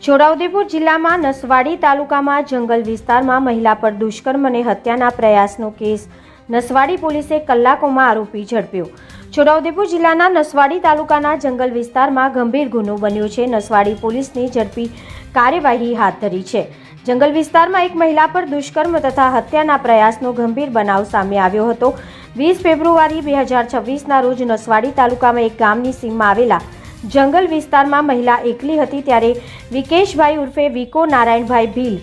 છોટાઉદેપુર જિલ્લામાં નસવાડી તાલુકામાં જંગલ વિસ્તારમાં મહિલા પર દુષ્કર્મ અને હત્યાના પ્રયાસનો કેસ નસવાડી પોલીસે કલાકોમાં આરોપી ઝડપ્યો। છોટાઉદેપુર જિલ્લાના નસવાડી તાલુકાના જંગલ વિસ્તારમાં ગંભીર ગુનો બન્યો છે। નસવાડી પોલીસની ઝડપી કાર્યવાહી હાથ ધરી છે। જંગલ વિસ્તારમાં એક મહિલા પર દુષ્કર્મ તથા હત્યાના પ્રયાસનો ગંભીર બનાવ સામે આવ્યો હતો। 20 ફેબ્રુઆરી 2026ના રોજ નસવાડી તાલુકામાં એક ગામની સીમમાં આવેલા જંગલ વિસ્તારમાં મહિલા એકલી હતી ત્યારે વિકેશભાઈ ઉર્ફે વિકો નારાયણભાઈ ભીલ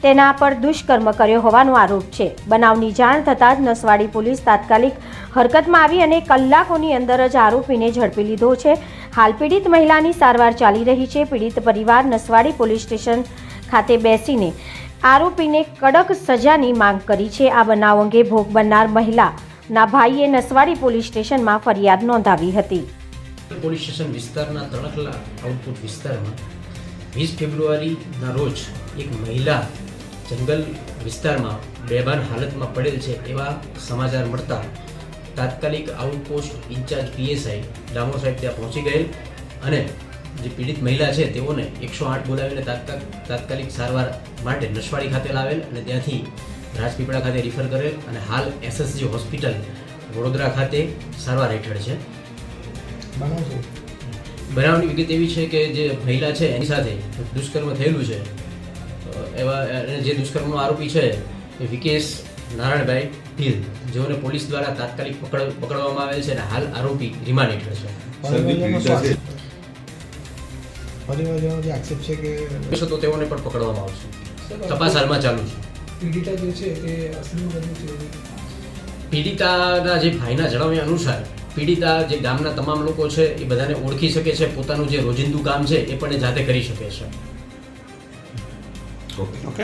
તેના પર દુષ્કર્મ કર્યો હોવાનો આરોપ છે। બનાવની જાણ થતાં જ નસવાડી પોલીસ તાત્કાલિક હરકતમાં આવી અને કલાકોની અંદર જ આરોપીને ઝડપી લીધો છે। હાલ પીડિત મહિલાની સારવાર ચાલી રહી છે। પીડિત પરિવાર નસવાડી પોલીસ સ્ટેશન ખાતે બેસીને આરોપીને કડક સજાની માંગ કરી છે। આ બનાવ અંગે ભોગ બનનાર મહિલાના ભાઈએ નસવાડી પોલીસ સ્ટેશનમાં ફરિયાદ નોંધાવી હતી। પોલીસ સ્ટેશન વિસ્તારના તણખલા આઉટપુટ વિસ્તારમાં 20 ફેબ્રુઆરીના રોજ એક મહિલા જંગલ વિસ્તારમાં બેભાન હાલતમાં પડેલ છે એવા સમાચાર મળતા તાત્કાલિક આઉટપોસ્ટ ઇન્ચાર્જ પીએસઆઈ ડામોર સાહેબ ત્યાં પહોંચી ગયેલ અને જે પીડિત મહિલા છે તેઓને 108 બોલાવીને તાત્કાલિક સારવાર માટે નસવાડી ખાતે લાવેલ અને ત્યાંથી રાજપીપળા ખાતે રિફર કરેલ અને હાલ એસએસજી હોસ્પિટલ વડોદરા ખાતે સારવાર હેઠળ છે। બનાવની વિગત એવી છે કે જે મહિલા છે એની સાથે દુષ્કર્મ થયેલું છે એવા જે દુષ્કર્મનો આરોપી છે એ વિકેશ નારાયણભાઈ ભીલ જેઓને પોલીસ દ્વારા તાત્કાલિક પકડવામાં આવેલ છે અને હાલ આરોપી રિમાન્ડ હેઠળ છે। તો તેઓને પણ પકડવામાં આવશે। તપાસ હાલમાં ચાલુ છે। પીડિતાના જે ભાઈના જણાવ્યા અનુસાર પીડિતા જે ગામના તમામ લોકો છે એ બધાને ઓળખી શકે છે। પોતાનું જે રોજિંદુ કામ છે એ પણ એ જાતે કરી શકે છે। ઓકે।